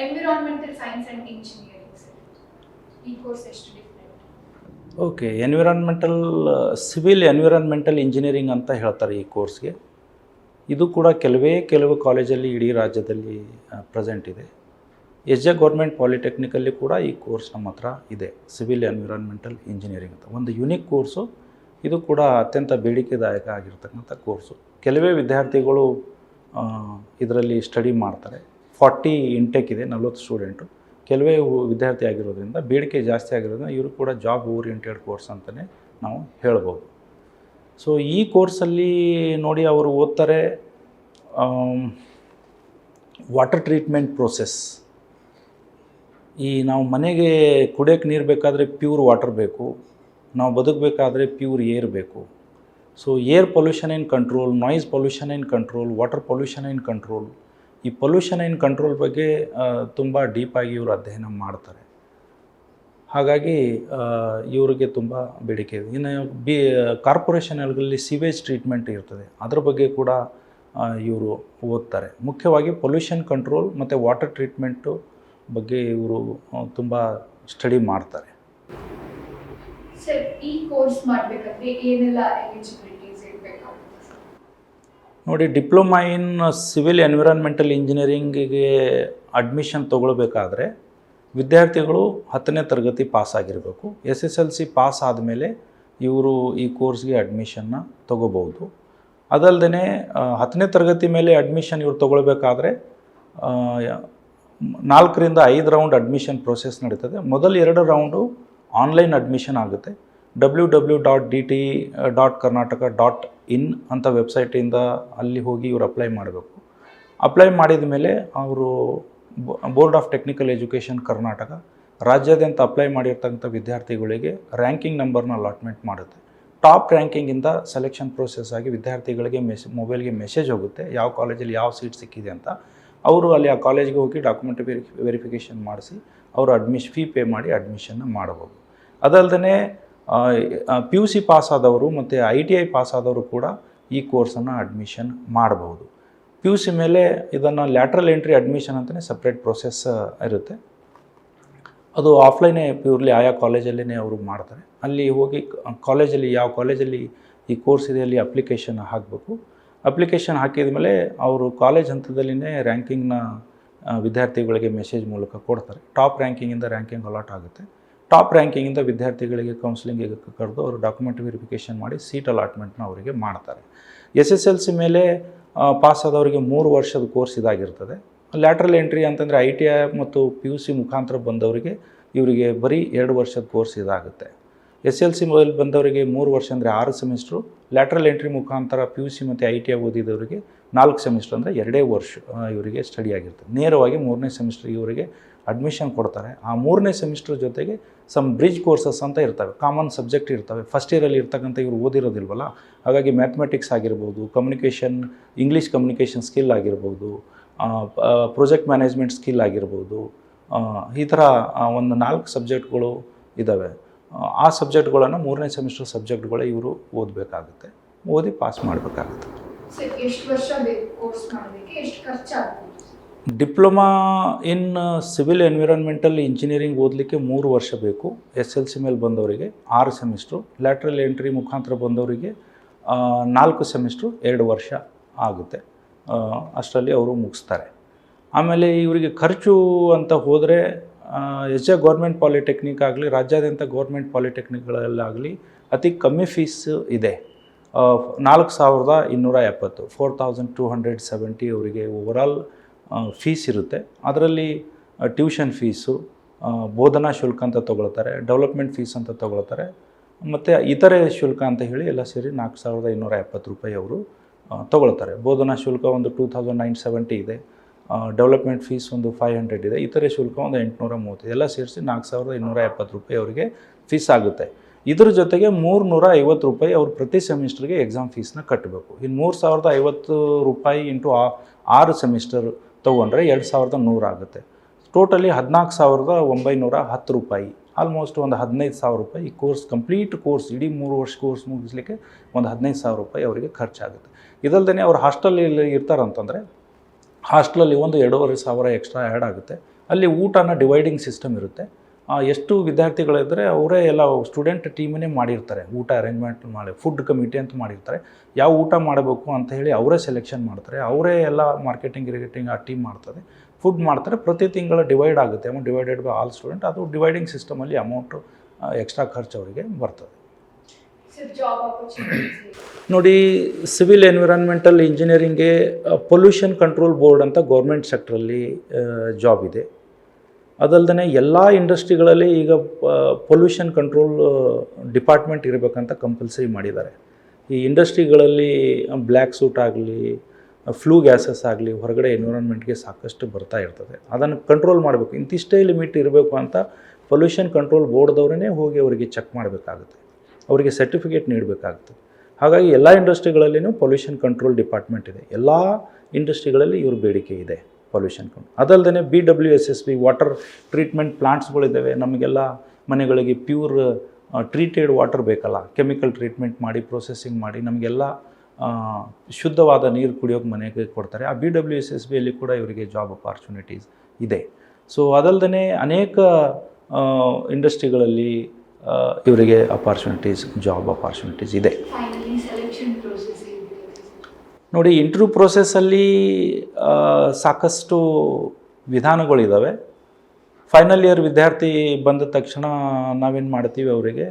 Environmental science and engineering sir, ಈ course ಎಷ್ಟು different? Okay, civil environmental engineering ಅಂತ ಹೇಳ್ತಾರೆ ಈ ಕೋರ್ಸ್ಗೆ. ಇದು ಕೂಡ ಕೆಲವು ಕಾಲೇಜಲ್ಲಿ ಇಡೀ ರಾಜ್ಯದಲ್ಲಿ ಪ್ರೆಸೆಂಟ್ ಇದೆ. ಎಸ್ ಜೆ ಗೌರ್ಮೆಂಟ್ ಪಾಲಿಟೆಕ್ನಿಕಲ್ಲಿ ಕೂಡ ಈ ಕೋರ್ಸ್ ನಮ್ಮ ಹತ್ರ ಇದೆ, ಸಿವಿಲ್ ಎನ್ವಿರಾನ್ಮೆಂಟಲ್ ಇಂಜಿನಿಯರಿಂಗ್ ಅಂತ ಒಂದು ಯುನಿಕ್ ಕೋರ್ಸು. ಇದು ಕೂಡ ಅತ್ಯಂತ ಬೇಡಿಕೆದಾಯಕ ಆಗಿರ್ತಕ್ಕಂಥ ಕೋರ್ಸು. ಕೆಲವೇ ವಿದ್ಯಾರ್ಥಿಗಳು ಇದರಲ್ಲಿ ಸ್ಟಡಿ ಮಾಡ್ತಾರೆ. 40 ಇಂಟೆಕ್ ಇದೆ, 40 ಸ್ಟೂಡೆಂಟು. ಕೆಲವೇ ವಿದ್ಯಾರ್ಥಿ ಆಗಿರೋದ್ರಿಂದ ಬೇಡಿಕೆ ಜಾಸ್ತಿ ಆಗಿರೋದ್ರಿಂದ ಇವರು ಕೂಡ ಜಾಬ್ ಓರಿಯೆಂಟೆಡ್ ಕೋರ್ಸ್ ಅಂತಲೇ ನಾವು ಹೇಳ್ಬೋದು. ಸೊ ಈ ಕೋರ್ಸಲ್ಲಿ ನೋಡಿ ಅವರು ಓದ್ತಾರೆ ವಾಟರ್ ಟ್ರೀಟ್ಮೆಂಟ್ ಪ್ರೋಸೆಸ್. ನಾವು ಮನೆಗೆ ಕುಡಿಯೋಕ್ಕೆ ನೀರು ಬೇಕಾದರೆ ಪ್ಯೂರ್ ವಾಟರ್ ಬೇಕು, ನಾವು ಬದುಕಬೇಕಾದ್ರೆ ಪ್ಯೂರ್ ಏರ್ ಬೇಕು. So air pollution in control, noise pollution in control, water pollution in control. ಈ ಪೊಲ್ಯೂಷನ್ ಇನ್ ಕಂಟ್ರೋಲ್ ಬಗ್ಗೆ ತುಂಬ ಡೀಪಾಗಿ ಇವರು ಅಧ್ಯಯನ ಮಾಡ್ತಾರೆ. ಹಾಗಾಗಿ ಇವರಿಗೆ ತುಂಬ ಬೇಡಿಕೆ ಇದೆ. ಇನ್ನು ಕಾರ್ಪೊರೇಷನ್ಗಳಲ್ಲಿ ಸಿವೇಜ್ ಟ್ರೀಟ್ಮೆಂಟ್ ಇರ್ತದೆ, ಅದರ ಬಗ್ಗೆ ಕೂಡ ಇವರು ಓದ್ತಾರೆ. ಮುಖ್ಯವಾಗಿ ಪೊಲ್ಯೂಷನ್ ಕಂಟ್ರೋಲ್ ಮತ್ತು ವಾಟರ್ ಟ್ರೀಟ್ಮೆಂಟು ಬಗ್ಗೆ ಇವರು ತುಂಬ ಸ್ಟಡಿ ಮಾಡ್ತಾರೆ. ಸರ್, ಈ ಕೋರ್ಸ್ ಮಾಡಬೇಕಾದ್ರೆ ಏನೆಲ್ಲ ಎಲಿಜಿಬಿಲಿಟೀಸ್ ಇರಬೇಕಾಗುತ್ತೆ? ನೋಡಿ, ಡಿಪ್ಲೊಮಾ ಇನ್ ಸಿವಿಲ್ ಎನ್ವಿರಾನ್ಮೆಂಟಲ್ ಇಂಜಿನಿಯರಿಂಗಿಗೆ ಅಡ್ಮಿಷನ್ ತೊಗೊಳ್ಬೇಕಾದ್ರೆ ವಿದ್ಯಾರ್ಥಿಗಳು 10ನೇ ತರಗತಿ ಪಾಸ್ ಆಗಿರಬೇಕು. SSLC ಪಾಸ್ ಆದಮೇಲೆ ಇವರು ಈ ಕೋರ್ಸ್ಗೆ ಅಡ್ಮಿಷನ್ನ ತೊಗೋಬೋದು. ಅದಲ್ಲದೆ 10ನೇ ತರಗತಿ ಮೇಲೆ ಅಡ್ಮಿಷನ್ ಇವರು ತೊಗೊಳ್ಬೇಕಾದ್ರೆ 4ರಿಂದ 5 ರೌಂಡ್ ಅಡ್ಮಿಷನ್ ಪ್ರೊಸೆಸ್ ನಡೀತದೆ. ಮೊದಲು 2 ರೌಂಡು ಆನ್ಲೈನ್ ಅಡ್ಮಿಷನ್ ಆಗುತ್ತೆ. www.dt.karnataka.in ಅಂತ ವೆಬ್ಸೈಟಿಂದ ಅಲ್ಲಿ ಹೋಗಿ ಇವರು ಅಪ್ಲೈ ಮಾಡಬೇಕು. ಅಪ್ಲೈ ಮಾಡಿದ ಮೇಲೆ ಅವರು board of technical education Karnataka ರಾಜ್ಯಾದ್ಯಂತ ಅಪ್ಲೈ ಮಾಡಿರ್ತಕ್ಕಂಥ ವಿದ್ಯಾರ್ಥಿಗಳಿಗೆ ರ್ಯಾಂಕಿಂಗ್ ನಂಬರ್ನ ಅಲಾಟ್ಮೆಂಟ್ ಮಾಡುತ್ತೆ. ಟಾಪ್ ರ್ಯಾಂಕಿಂಗಿಂದ ಸೆಲೆಕ್ಷನ್ ಪ್ರೋಸೆಸ್ ಆಗಿ ವಿದ್ಯಾರ್ಥಿಗಳಿಗೆ ಮೊಬೈಲ್ಗೆ ಮೆಸೇಜ್ ಹೋಗುತ್ತೆ, ಯಾವ ಕಾಲೇಜಲ್ಲಿ ಯಾವ ಸೀಟ್ ಸಿಕ್ಕಿದೆ ಅಂತ. ಅವರು ಅಲ್ಲಿ ಆ ಕಾಲೇಜ್ಗೆ ಹೋಗಿ ಡಾಕ್ಯುಮೆಂಟ್ ವೆರಿಫಿಕೇಷನ್ ಮಾಡಿಸಿ ಅವರು ಫೀ ಪೇ ಮಾಡಿ ಅಡ್ಮಿಷನ್ನ ಮಾಡಬಹುದು. ಅದಲ್ಲದೆ PUC ಪಾಸ್ ಆದವರು ಮತ್ತು ITI ಪಾಸ್ ಆದವರು ಕೂಡ ಈ ಕೋರ್ಸನ್ನು ಅಡ್ಮಿಷನ್ ಮಾಡಬಹುದು. PUC ಮೇಲೆ ಇದನ್ನು ಲ್ಯಾಟ್ರಲ್ ಎಂಟ್ರಿ ಅಡ್ಮಿಷನ್ ಅಂತಲೇ ಸಪ್ರೇಟ್ ಪ್ರೊಸೆಸ್ ಇರುತ್ತೆ. ಅದು ಆಫ್ಲೈನೇ ಪ್ಯೂರ್ಲಿ ಆಯಾ ಕಾಲೇಜಲ್ಲೇ ಅವರು ಮಾಡ್ತಾರೆ. ಅಲ್ಲಿ ಹೋಗಿ ಕಾಲೇಜಲ್ಲಿ ಯಾವ ಕಾಲೇಜಲ್ಲಿ ಈ ಕೋರ್ಸ್ ಇದೆ ಅಲ್ಲಿ ಅಪ್ಲಿಕೇಶನ್ ಹಾಕಬೇಕು. ಅಪ್ಲಿಕೇಶನ್ ಹಾಕಿದ ಮೇಲೆ ಅವರು ಕಾಲೇಜ್ ಹಂತದಲ್ಲಿನೇ ರ್ಯಾಂಕಿಂಗ್ನ ವಿದ್ಯಾರ್ಥಿಗಳಿಗೆ ಮೆಸೇಜ್ ಮೂಲಕ ಕೊಡ್ತಾರೆ. ಟಾಪ್ ರ್ಯಾಂಕಿಂಗಿಂದ ರ್ಯಾಂಕಿಂಗ್ ಅಲಾಟ್ ಆಗುತ್ತೆ. ಟಾಪ್ ರ್ಯಾಂಕಿಂಗಿಂದ ವಿದ್ಯಾರ್ಥಿಗಳಿಗೆ ಕೌನ್ಸಿಲಿಂಗಿಗೆ ಕರೆದು ಅವರು ಡಾಕ್ಯುಮೆಂಟ್ ವೆರಿಫಿಕೇಷನ್ ಮಾಡಿ ಸೀಟ್ ಅಲಾಟ್ಮೆಂಟ್ನ ಅವರಿಗೆ ಮಾಡ್ತಾರೆ. SSLC ಮೇಲೆ ಪಾಸ್ ಆದವರಿಗೆ 3 ವರ್ಷದ ಕೋರ್ಸ್ ಇದಾಗಿರ್ತದೆ. ಲ್ಯಾಟ್ರಲ್ ಎಂಟ್ರಿ ಅಂತಂದರೆ ITI ಮತ್ತು PUC ಮುಖಾಂತರ ಬಂದವರಿಗೆ ಇವರಿಗೆ ಬರೀ 2 ವರ್ಷದ ಕೋರ್ಸ್ ಇದಾಗುತ್ತೆ. SLC ಮೊದಲು ಬಂದವರಿಗೆ 3 ವರ್ಷ ಅಂದರೆ 6 ಸೆಮಿಸ್ಟ್ರು. ಲ್ಯಾಟ್ರಲ್ ಎಂಟ್ರಿ ಮುಖಾಂತರ PUC ಮತ್ತು ITI ಓದಿದವರಿಗೆ 4 ಸೆಮಿಸ್ಟ್ರ್ ಅಂದರೆ 2 ವರ್ಷ ಇವರಿಗೆ ಸ್ಟಡಿ ಆಗಿರ್ತದೆ. ನೇರವಾಗಿ 3ನೇ ಸೆಮಿಸ್ಟ್ರಿಗೆ ಇವರಿಗೆ ಅಡ್ಮಿಷನ್ ಕೊಡ್ತಾರೆ. ಆ 3ನೇ ಸೆಮಿಸ್ಟ್ರ್ ಜೊತೆಗೆ ಸಮ್ ಬ್ರಿಡ್ಜ್ ಕೋರ್ಸಸ್ ಅಂತ ಇರ್ತವೆ, ಕಾಮನ್ ಸಬ್ಜೆಕ್ಟ್ ಇರ್ತವೆ. ಫಸ್ಟ್ ಇಯರಲ್ಲಿ ಇರ್ತಕ್ಕಂಥ ಇವರು ಓದಿರೋದಿಲ್ವಲ್ಲ, ಹಾಗಾಗಿ ಮ್ಯಾಥಮೆಟಿಕ್ಸ್ ಆಗಿರ್ಬೋದು, ಇಂಗ್ಲೀಷ್ ಕಮ್ಯುನಿಕೇಷನ್ ಸ್ಕಿಲ್ ಆಗಿರ್ಬೋದು, ಪ್ರಾಜೆಕ್ಟ್ ಮ್ಯಾನೇಜ್ಮೆಂಟ್ ಸ್ಕಿಲ್ ಆಗಿರ್ಬೋದು, ಈ ಥರ ಒಂದು 4 ಸಬ್ಜೆಕ್ಟ್ಗಳು ಇದ್ದಾವೆ. ಆ ಸಬ್ಜೆಕ್ಟ್ಗಳನ್ನು 3ನೇ ಸೆಮಿಸ್ಟರ್ ಸಬ್ಜೆಕ್ಟ್ಗಳೇ ಇವರು ಓದಬೇಕಾಗುತ್ತೆ, ಓದಿ ಪಾಸ್ ಮಾಡಬೇಕಾಗುತ್ತೆ. ಎಷ್ಟು ವರ್ಷ ಬೇಕು ಕೋರ್ಸ್ ಮಾಡೋದಕ್ಕೆ? ಎಷ್ಟು ಖರ್ಚಾಗುತ್ತೆ? Diploma in civil environmental engineering ಓದಲಿಕ್ಕೆ 3 ವರ್ಷ ಬೇಕು. SLC ಮೇಲೆ ಬಂದವರಿಗೆ 6 ಸೆಮಿಸ್ಟ್ರು, ಲ್ಯಾಟ್ರಲ್ ಎಂಟ್ರಿ ಮುಖಾಂತರ ಬಂದವರಿಗೆ 4 ಸೆಮಿಸ್ಟ್ರು 2 ವರ್ಷ ಆಗುತ್ತೆ. ಅಷ್ಟರಲ್ಲಿ ಅವರು ಮುಗಿಸ್ತಾರೆ. ಆಮೇಲೆ ಇವರಿಗೆ ಖರ್ಚು ಅಂತ ಹೋದರೆ ಎಸ್ ಜೆ ಗೌರ್ಮೆಂಟ್ ಪಾಲಿಟೆಕ್ನಿಕ್ ಆಗಲಿ, ರಾಜ್ಯಾದ್ಯಂತ ಗೌರ್ಮೆಂಟ್ ಪಾಲಿಟೆಕ್ನಿಕ್ಗಳಲ್ಲಾಗಲಿ ಅತಿ ಕಮ್ಮಿ ಫೀಸ್ ಇದೆ. 4,270 4,270 ಅವರಿಗೆ ಓವರಾಲ್ ಫೀಸ್ ಇರುತ್ತೆ. ಅದರಲ್ಲಿ ಟ್ಯೂಷನ್ ಫೀಸು, ಬೋಧನಾ ಶುಲ್ಕ ಅಂತ ತೊಗೊಳ್ತಾರೆ, ಡೆವಲಪ್ಮೆಂಟ್ ಫೀಸ್ ಅಂತ ತೊಗೊಳ್ತಾರೆ, ಮತ್ತು ಇತರೆ ಶುಲ್ಕ ಅಂತ ಹೇಳಿ ಎಲ್ಲ ಸೇರಿ 4,270 ರೂಪಾಯಿ ಅವರು ತೊಗೊಳ್ತಾರೆ. ಬೋಧನಾ ಶುಲ್ಕ ಒಂದು 2,970 ಇದೆ, ಡೆವಲಪ್ಮೆಂಟ್ ಫೀಸ್ ಒಂದು 500 ಇದೆ, ಇತರೆ ಶುಲ್ಕ ಒಂದು 830 ಎಲ್ಲ ಸೇರಿಸಿ 4,270 ರೂಪಾಯಿ ಅವರಿಗೆ ಫೀಸ್ ಆಗುತ್ತೆ. ಇದ್ರ ಜೊತೆಗೆ 350 ರೂಪಾಯಿ ಅವರು ಪ್ರತಿ ಸೆಮಿಸ್ಟರ್ಗೆ ಎಕ್ಸಾಮ್ ಫೀಸ್ನ ಕಟ್ಟಬೇಕು. ಇನ್ನು 3,050 ರೂಪಾಯಿ ಇಂಟು 6 ಸೆಮಿಸ್ಟರ್ ತೊಗೊಂಡ್ರೆ 2,100 ಆಗುತ್ತೆ. ಟೋಟಲಿ 14,910 ರೂಪಾಯಿ, ಆಲ್ಮೋಸ್ಟ್ ಒಂದು 15,000 ರೂಪಾಯಿ ಈ ಕೋರ್ಸ್ ಕಂಪ್ಲೀಟ್ ಕೋರ್ಸ್ ಇಡೀ 3 ವರ್ಷ ಕೋರ್ಸ್ ಮುಗಿಸ್ಲಿಕ್ಕೆ ಒಂದು 15,000 ರೂಪಾಯಿ ಅವರಿಗೆ ಖರ್ಚಾಗುತ್ತೆ. ಇದಲ್ಲದೆ ಅವ್ರು ಹಾಸ್ಟೆಲಲ್ಲಿ ಇರ್ತಾರಂತಂದರೆ ಹಾಸ್ಟೆಲಲ್ಲಿ ಒಂದು 2,500 ಎಕ್ಸ್ಟ್ರಾ ಆ್ಯಡ್ ಆಗುತ್ತೆ. ಅಲ್ಲಿ ಊಟನ ಡಿವೈಡಿಂಗ್ ಸಿಸ್ಟಮ್ ಇರುತ್ತೆ. ಎಷ್ಟು ವಿದ್ಯಾರ್ಥಿಗಳಿದ್ದರೆ ಅವರೇ ಎಲ್ಲ ಸ್ಟೂಡೆಂಟ್ ಟೀಮನ್ನೇ ಮಾಡಿರ್ತಾರೆ, ಊಟ ಅರೇಂಜ್ಮೆಂಟ್ ಮಾಡಿ ಫುಡ್ ಕಮಿಟಿ ಅಂತ ಮಾಡಿರ್ತಾರೆ. ಯಾವ ಊಟ ಮಾಡಬೇಕು ಅಂತ ಹೇಳಿ ಅವರೇ ಸೆಲೆಕ್ಷನ್ ಮಾಡ್ತಾರೆ, ಅವರೇ ಎಲ್ಲ ಮಾರ್ಕೆಟಿಂಗ್ ಆ ಟೀಮ್ ಮಾಡ್ತದೆ, ಫುಡ್ ಮಾಡ್ತಾರೆ. ಪ್ರತಿ ತಿಂಗಳು ಡಿವೈಡ್ ಆಗುತ್ತೆ, amount divided by all student. ಅದು ಡಿವೈಡಿಂಗ್ ಸಿಸ್ಟಮಲ್ಲಿ ಅಮೌಂಟು ಎಕ್ಸ್ಟ್ರಾ ಖರ್ಚು ಅವರಿಗೆ ಬರ್ತದೆ. ನೋಡಿ, ಸಿವಿಲ್ ಎನ್ವಿರಾನ್ಮೆಂಟಲ್ ಇಂಜಿನಿಯರಿಂಗ್ಗೆ ಪೊಲ್ಯೂಷನ್ ಕಂಟ್ರೋಲ್ ಬೋರ್ಡ್ ಅಂತ ಗೌರ್ಮೆಂಟ್ ಸೆಕ್ಟ್ರಲ್ಲಿ ಜಾಬ್ ಇದೆ. ಅದಲ್ಲದೆ ಎಲ್ಲ ಇಂಡಸ್ಟ್ರಿಗಳಲ್ಲಿ ಈಗ ಪೊಲ್ಯೂಷನ್ ಕಂಟ್ರೋಲ್ ಡಿಪಾರ್ಟ್ಮೆಂಟ್ ಇರಬೇಕಂತ ಕಂಪಲ್ಸರಿ ಮಾಡಿದ್ದಾರೆ. ಈ ಇಂಡಸ್ಟ್ರಿಗಳಲ್ಲಿ ಬ್ಲ್ಯಾಕ್ ಸೂಟ್ ಆಗಲಿ, ಫ್ಲೂ ಗ್ಯಾಸಸ್ ಆಗಲಿ ಹೊರಗಡೆ ಎನ್ವಿರಾನ್ಮೆಂಟ್ಗೆ ಸಾಕಷ್ಟು ಬರ್ತಾ ಇರ್ತದೆ. ಅದನ್ನು ಕಂಟ್ರೋಲ್ ಮಾಡಬೇಕು, ಇಂತಿಷ್ಟೇ ಲಿಮಿಟ್ ಇರಬೇಕು ಅಂತ ಪೊಲ್ಯೂಷನ್ ಕಂಟ್ರೋಲ್ ಬೋರ್ಡ್ದವರೇ ಹೋಗಿ ಅವರಿಗೆ ಚೆಕ್ ಮಾಡಬೇಕಾಗುತ್ತೆ, ಅವರಿಗೆ ಸರ್ಟಿಫಿಕೇಟ್ ನೀಡಬೇಕಾಗುತ್ತೆ. ಹಾಗಾಗಿ ಎಲ್ಲ ಇಂಡಸ್ಟ್ರಿಗಳಲ್ಲಿಯೂ ಪೊಲ್ಯೂಷನ್ ಕಂಟ್ರೋಲ್ ಡಿಪಾರ್ಟ್ಮೆಂಟ್ ಇದೆ. ಎಲ್ಲ ಇಂಡಸ್ಟ್ರಿಗಳಲ್ಲಿ ಇವ್ರ ಬೇಡಿಕೆ ಇದೆ ಪೊಲ್ಯೂಷನ್ ಕಂಟ್ರೋಲ್. ಅದಲ್ಲದೆ BWSSB ವಾಟರ್ ಟ್ರೀಟ್ಮೆಂಟ್ ಪ್ಲಾಂಟ್ಸ್ಗಳಿದ್ದಾವೆ. ನಮಗೆಲ್ಲ ಮನೆಗಳಿಗೆ ಪ್ಯೂರ್ ಟ್ರೀಟೆಡ್ ವಾಟರ್ ಬೇಕಲ್ಲ, ಕೆಮಿಕಲ್ ಟ್ರೀಟ್ಮೆಂಟ್ ಮಾಡಿ ಪ್ರೊಸೆಸಿಂಗ್ ಮಾಡಿ ನಮಗೆಲ್ಲ ಶುದ್ಧವಾದ ನೀರು ಕುಡಿಯೋಕೆ ಮನೆಗೆ ಕೊಡ್ತಾರೆ. ಆ BWSSBಯಲ್ಲಿ ಕೂಡ ಇವರಿಗೆ ಜಾಬ್ ಅಪಾರ್ಚುನಿಟೀಸ್ ಇದೆ. ಸೊ ಅದಲ್ಲದೆ ಅನೇಕ ಇಂಡಸ್ಟ್ರಿಗಳಲ್ಲಿ ಇವರಿಗೆ ಜಾಬ್ ಅಪಾರ್ಚುನಿಟೀಸ್ ಇದೆ. ನೋಡಿ, ಇಂಟರ್ವ್ಯೂ ಪ್ರೋಸೆಸ್ಸಲ್ಲಿ ಸಾಕಷ್ಟು ವಿಧಾನಗಳಿದ್ದಾವೆ. ಫೈನಲ್ ಇಯರ್ ವಿದ್ಯಾರ್ಥಿ ಬಂದ ತಕ್ಷಣ ನಾವೇನು ಮಾಡ್ತೀವಿ, ಅವರಿಗೆ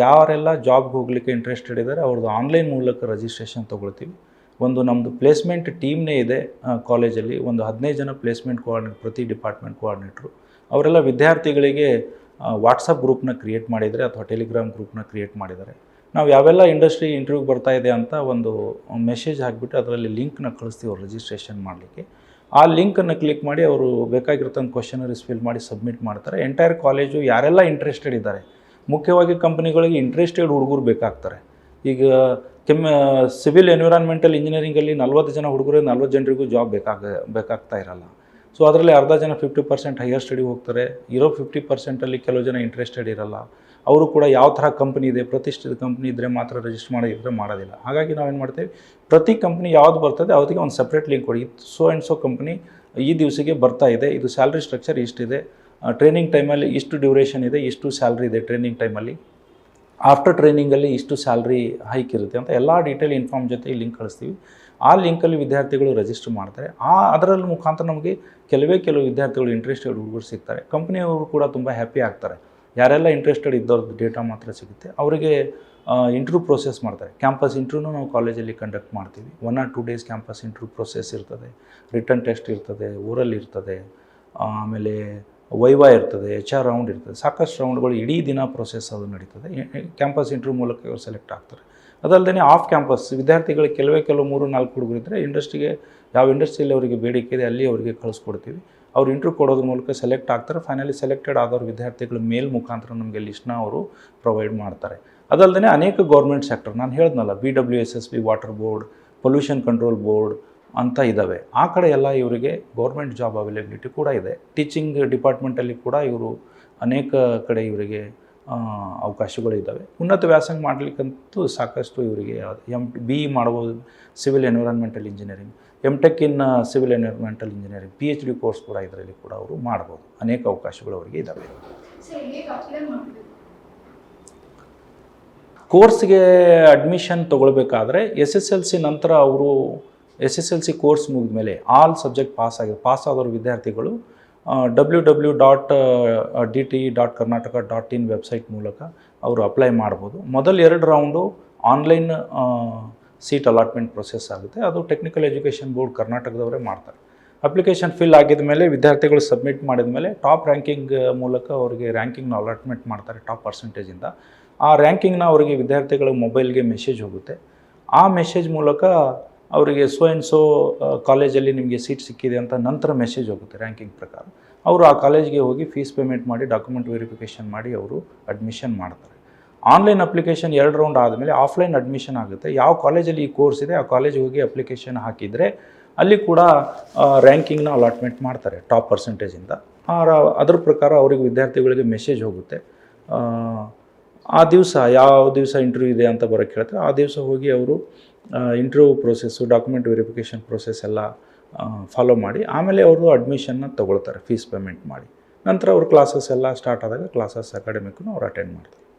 ಯಾರೆಲ್ಲ ಜಾಬ್ಗೆ ಹೋಗಲಿಕ್ಕೆ ಇಂಟ್ರೆಸ್ಟೆಡ್ ಇದ್ದಾರೆ ಅವ್ರದ್ದು ಆನ್ಲೈನ್ ಮೂಲಕ ರಿಜಿಸ್ಟ್ರೇಷನ್ ತೊಗೊಳ್ತೀವಿ. ಒಂದು ನಮ್ಮದು ಪ್ಲೇಸ್ಮೆಂಟ್ ಟೀಮ್ನೇ ಇದೆ ಕಾಲೇಜಲ್ಲಿ, ಒಂದು 15 ಜನ ಪ್ಲೇಸ್ಮೆಂಟ್ ಕೋಆರ್ಡಿನೇಟರ್, ಪ್ರತಿ ಡಿಪಾರ್ಟ್ಮೆಂಟ್ ಕೋಆರ್ಡಿನೇಟ್ರು. ಅವರೆಲ್ಲ ವಿದ್ಯಾರ್ಥಿಗಳಿಗೆ ವಾಟ್ಸಪ್ ಗ್ರೂಪ್ನ ಕ್ರಿಯೇಟ್ ಮಾಡಿದರೆ ಅಥವಾ ಟೆಲಿಗ್ರಾಮ್ ಗ್ರೂಪ್ನ ಕ್ರಿಯೇಟ್ ಮಾಡಿದ್ದಾರೆ. ನಾವು ಯಾವೆಲ್ಲ ಇಂಡಸ್ಟ್ರಿ ಇಂಟರ್ವ್ಯೂಗೆ ಬರ್ತಾ ಇದೆ ಅಂತ ಒಂದು ಮೆಸೇಜ್ ಹಾಕಿಬಿಟ್ಟು ಅದರಲ್ಲಿ ಲಿಂಕ್ನ ಕಳಿಸ್ತೀವಿ ಅವ್ರು ರಿಜಿಸ್ಟ್ರೇಷನ್ ಮಾಡಲಿಕ್ಕೆ. ಆ ಲಿಂಕನ್ನು ಕ್ಲಿಕ್ ಮಾಡಿ ಅವರು ಬೇಕಾಗಿರ್ತಂಥ ಕ್ವಶನರೀಸ್ ಫಿಲ್ ಮಾಡಿ ಸಬ್ಮಿಟ್ ಮಾಡ್ತಾರೆ. ಎಂಟೈರ್ ಕಾಲೇಜು ಯಾರೆಲ್ಲ ಇಂಟ್ರೆಸ್ಟೆಡ್ ಇದ್ದಾರೆ, ಮುಖ್ಯವಾಗಿ ಕಂಪ್ನಿಗಳಿಗೆ ಇಂಟ್ರೆಸ್ಟೆಡ್ ಹುಡುಗರು ಬೇಕಾಗ್ತಾರೆ. ಈಗ ಸಿವಿಲ್ ಎನ್ವಿರಾನ್ಮೆಂಟಲ್ ಇಂಜಿನಿಯರಿಂಗಲ್ಲಿ 40 ಜನ ಹುಡುಗರು 40 ಜನರಿಗೂ ಜಾಬ್ ಬೇಕಾಗ್ತಾ ಇರಲ್ಲ. ಸೊ ಅದರಲ್ಲಿ ಅರ್ಧ ಜನ 50% ಹೈಯರ್ ಸ್ಟಡಿ ಹೋಗ್ತಾರೆ, ಇರೋ 50%ಅಲ್ಲಿ ಕೆಲವು ಜನ ಇಂಟ್ರೆಸ್ಟೆಡ್ ಇರಲ್ಲ. ಅವರು ಕೂಡ ಯಾವ ಥರ ಕಂಪ್ನಿ ಇದೆ, ಪ್ರತಿಷ್ಠಿತ ಕಂಪ್ನಿ ಇದ್ದರೆ ಮಾತ್ರ ರಿಜಿಸ್ಟರ್ ಮಾಡಿದ್ರೆ ಮಾಡೋದಿಲ್ಲ. ಹಾಗಾಗಿ ನಾವೇನು ಮಾಡ್ತೇವೆ, ಪ್ರತಿ ಕಂಪ್ನಿ ಯಾವುದು ಬರ್ತದೆ ಅವತ್ತಿಗೆ ಒಂದು ಸಪ್ರೇಟ್ ಲಿಂಕ್ ಕೊಡಿ. ಸೋ ಆ್ಯಂಡ್ ಸೋ ಕಂಪ್ನಿ ಈ ದಿವಸಿಗೆ ಬರ್ತಾ ಇದೆ, ಇದು ಸ್ಯಾಲ್ರಿ ಸ್ಟ್ರಕ್ಚರ್ ಇಷ್ಟಿದೆ, ಟ್ರೈನಿಂಗ್ ಟೈಮಲ್ಲಿ ಇಷ್ಟು ಡ್ಯೂರೇಷನ್ ಇದೆ, ಇಷ್ಟು ಸ್ಯಾಲ್ರಿ ಇದೆ ಟ್ರೈನಿಂಗ್ ಟೈಮಲ್ಲಿ, ಆಫ್ಟರ್ ಟ್ರೈನಿಂಗಲ್ಲಿ ಇಷ್ಟು ಸ್ಯಾಲ್ರಿ ಹೈಕ್ ಇರುತ್ತೆ ಅಂತ ಎಲ್ಲ ಡೀಟೇಲ್ ಇನ್ಫಾರ್ಮ್ ಜೊತೆ ಲಿಂಕ್ ಕಳಿಸ್ತೀವಿ. ಆ ಲಿಂಕಲ್ಲಿ ವಿದ್ಯಾರ್ಥಿಗಳು ರಿಜಿಸ್ಟರ್ ಮಾಡ್ತಾರೆ. ಅದರಲ್ಲಿ ಮುಖಾಂತರ ನಮಗೆ ಕೆಲವು ವಿದ್ಯಾರ್ಥಿಗಳು ಇಂಟ್ರೆಸ್ಟೆಡ್ ಹುಡುಗರು ಸಿಗ್ತಾರೆ. ಕಂಪ್ನಿಯವರು ಕೂಡ ತುಂಬ ಹ್ಯಾಪಿ ಆಗ್ತಾರೆ. ಯಾರೆಲ್ಲ ಇಂಟ್ರೆಸ್ಟೆಡ್ ಇದ್ದವ್ರದ್ದು ಡೇಟಾ ಮಾತ್ರ ಸಿಗುತ್ತೆ. ಅವರಿಗೆ ಇಂಟರ್ವ್ಯೂ ಪ್ರೋಸೆಸ್ ಮಾಡ್ತಾರೆ. ಕ್ಯಾಂಪಸ್ ಇಂಟರ್ವ್ಯೂನು ನಾವು ಕಾಲೇಜಲ್ಲಿ ಕಂಡಕ್ಟ್ ಮಾಡ್ತೀವಿ. 1 or 2 days campus interview process ಇರ್ತದೆ, ರಿಟರ್ನ್ ಟೆಸ್ಟ್ ಇರ್ತದೆ, ಓರಲ್ ಇರ್ತದೆ, ಆಮೇಲೆ ವೈವಾ ಇರ್ತದೆ, HR ರೌಂಡ್ ಇರ್ತದೆ. ಸಾಕಷ್ಟು ರೌಂಡ್ಗಳು ಇಡೀ ದಿನ ಪ್ರೋಸೆಸ್ ಅದು ನಡೀತದೆ. ಕ್ಯಾಂಪಸ್ ಇಂಟರ್ವ್ಯೂ ಮೂಲಕ ಇವರು ಸೆಲೆಕ್ಟ್ ಆಗ್ತಾರೆ. ಅದಲ್ಲದೆ ಆಫ್ ಕ್ಯಾಂಪಸ್ ವಿದ್ಯಾರ್ಥಿಗಳಿಗೆ ಕೆಲವು 3-4 ಹುಡುಗರು ಇದ್ದರೆ ಇಂಡಸ್ಟ್ರಿಗೆ ಯಾವ ಇಂಡಸ್ಟ್ರಿಯಲ್ಲಿ ಅವರಿಗೆ ಬೇಡಿಕೆ ಇದೆ ಅಲ್ಲಿ ಅವರಿಗೆ ಕಳಿಸ್ಕೊಡ್ತೀವಿ. ಅವ್ರು ಇಂಟರ್ವ್ಯೂ ಕೊಡೋದ್ರ ಮೂಲಕ ಸೆಲೆಕ್ಟ್ ಆಗ್ತಾರೆ. ಫೈನಲಿ ಸೆಲೆಕ್ಟೆಡ್ ಆದವ್ರ ವಿದ್ಯಾರ್ಥಿಗಳ ಮೇಲ್ ಮುಖಾಂತರ ನಮಗೆ ಲಿಸ್ಟ್ನ ಅವರು ಪ್ರೊವೈಡ್ ಮಾಡ್ತಾರೆ. ಅದಲ್ಲದೆ ಅನೇಕ ಗೌರ್ಮೆಂಟ್ ಸೆಕ್ಟರ್, ನಾನು ಹೇಳಿದ್ನಲ್ಲ, BWSSB water board, pollution control board ಅಂತ ಇದ್ದಾವೆ. ಆ ಕಡೆ ಎಲ್ಲ ಇವರಿಗೆ ಗೌರ್ಮೆಂಟ್ ಜಾಬ್ ಅವೈಲೇಬಿಲಿಟಿ ಕೂಡ ಇದೆ. ಟೀಚಿಂಗ್ ಡಿಪಾರ್ಟ್ಮೆಂಟಲ್ಲಿ ಕೂಡ ಇವರು ಅನೇಕ ಕಡೆ ಇವರಿಗೆ ಅವಕಾಶಗಳಿದ್ದಾವೆ. ಉನ್ನತ ವ್ಯಾಸಂಗ ಮಾಡಲಿಕ್ಕಂತೂ ಸಾಕಷ್ಟು ಇವರಿಗೆ BE ಮಾಡ್ಬೋದು ಸಿವಿಲ್ ಎನ್ವಿರಾನ್ಮೆಂಟಲ್ ಇಂಜಿನಿಯರಿಂಗ್, MTech ಇನ್ civil environmental engineering, PhD course ಕೂಡ ಇದರಲ್ಲಿ ಕೂಡ ಅವರು ಮಾಡ್ಬೋದು. ಅನೇಕ ಅವಕಾಶಗಳು ಅವರಿಗೆ ಇದ್ದಾವೆ. ಕೋರ್ಸ್ಗೆ ಅಡ್ಮಿಷನ್ ತೊಗೊಳ್ಬೇಕಾದ್ರೆ SSLC ನಂತರ ಅವರು SSLC ಕೋರ್ಸ್ ಮುಗಿದ ಮೇಲೆ ಆಲ್ ಸಬ್ಜೆಕ್ಟ್ ಪಾಸ್ ಆದವ್ರ ವಿದ್ಯಾರ್ಥಿಗಳು www.dte.karnataka.in ವೆಬ್ಸೈಟ್ ಮೂಲಕ ಅವರು ಅಪ್ಲೈ ಮಾಡ್ಬೋದು. ಮೊದಲು 2 round online seat allotment process ಆಗುತ್ತೆ. ಅದು ಟೆಕ್ನಿಕಲ್ ಎಜುಕೇಷನ್ ಬೋರ್ಡ್ ಕರ್ನಾಟಕದವರೇ ಮಾಡ್ತಾರೆ. ಅಪ್ಲಿಕೇಶನ್ ಫಿಲ್ ಆಗಿದ ಮೇಲೆ ವಿದ್ಯಾರ್ಥಿಗಳು ಸಬ್ಮಿಟ್ ಮಾಡಿದ ಮೇಲೆ ಟಾಪ್ ರ್ಯಾಂಕಿಂಗ್ ಮೂಲಕ ಅವರಿಗೆ ರ್ಯಾಂಕಿಂಗ್ನ ಅಲಾಟ್ಮೆಂಟ್ ಮಾಡ್ತಾರೆ ಟಾಪ್ ಪರ್ಸೆಂಟೇಜಿಂದ. ಆ ರ್ಯಾಂಕಿಂಗ್ನ ಅವರಿಗೆ ವಿದ್ಯಾರ್ಥಿಗಳ ಮೊಬೈಲ್ಗೆ ಮೆಸೇಜ್ ಹೋಗುತ್ತೆ. ಆ ಮೆಸೇಜ್ ಮೂಲಕ ಅವರಿಗೆ ಸೋ ಆ್ಯಂಡ್ ಸೋ ಕಾಲೇಜಲ್ಲಿ ನಿಮಗೆ ಸೀಟ್ ಸಿಕ್ಕಿದೆ ಅಂತ ನಂತರ ಮೆಸೇಜ್ ಹೋಗುತ್ತೆ ರ್ಯಾಂಕಿಂಗ್ ಪ್ರಕಾರ. ಅವರು ಆ ಕಾಲೇಜ್ಗೆ ಹೋಗಿ ಫೀಸ್ ಪೇಮೆಂಟ್ ಮಾಡಿ ಡಾಕ್ಯುಮೆಂಟ್ ವೆರಿಫಿಕೇಷನ್ ಮಾಡಿ ಅವರು ಅಡ್ಮಿಷನ್ ಮಾಡ್ತಾರೆ. ಆನ್ಲೈನ್ ಅಪ್ಲಿಕೇಶನ್ 2 ರೌಂಡ್ ಆದಮೇಲೆ ಆಫ್ಲೈನ್ ಅಡ್ಮಿಷನ್ ಆಗುತ್ತೆ. ಯಾವ ಕಾಲೇಜಲ್ಲಿ ಈ ಕೋರ್ಸ್ ಇದೆ ಆ ಕಾಲೇಜಿಗೆ ಹೋಗಿ ಅಪ್ಲಿಕೇಶನ್ ಹಾಕಿದರೆ ಅಲ್ಲಿ ಕೂಡ ರ್ಯಾಂಕಿಂಗ್ನ ಅಲಾಟ್ಮೆಂಟ್ ಮಾಡ್ತಾರೆ ಟಾಪ್ ಪರ್ಸೆಂಟೇಜಿಂದ. ಅದರ ಪ್ರಕಾರ ಅವರಿಗೆ ವಿದ್ಯಾರ್ಥಿಗಳಿಗೆ ಮೆಸೇಜ್ ಹೋಗುತ್ತೆ. ಆ ದಿವಸ ಯಾವ ದಿವಸ ಇಂಟರ್ವ್ಯೂ ಇದೆ ಅಂತ ಬರೋಕ್ಕೆ ಹೇಳ್ತಾರೆ. ಆ ದಿವಸ ಹೋಗಿ ಅವರು interview process, document verification process ಎಲ್ಲ ಫಾಲೋ ಮಾಡಿ ಆಮೇಲೆ ಅವರು ಅಡ್ಮಿಷನ್ನ ತೊಗೊಳ್ತಾರೆ ಫೀಸ್ ಪೇಮೆಂಟ್ ಮಾಡಿ. ನಂತರ ಅವ್ರ ಕ್ಲಾಸಸ್ ಎಲ್ಲ ಸ್ಟಾರ್ಟ್ ಆದಾಗ ಕ್ಲಾಸಸ್ ಅಕಾಡೆಮಿಕ್ಕೂ ಅವ್ರು ಅಟೆಂಡ್ ಮಾಡ್ತಾರೆ.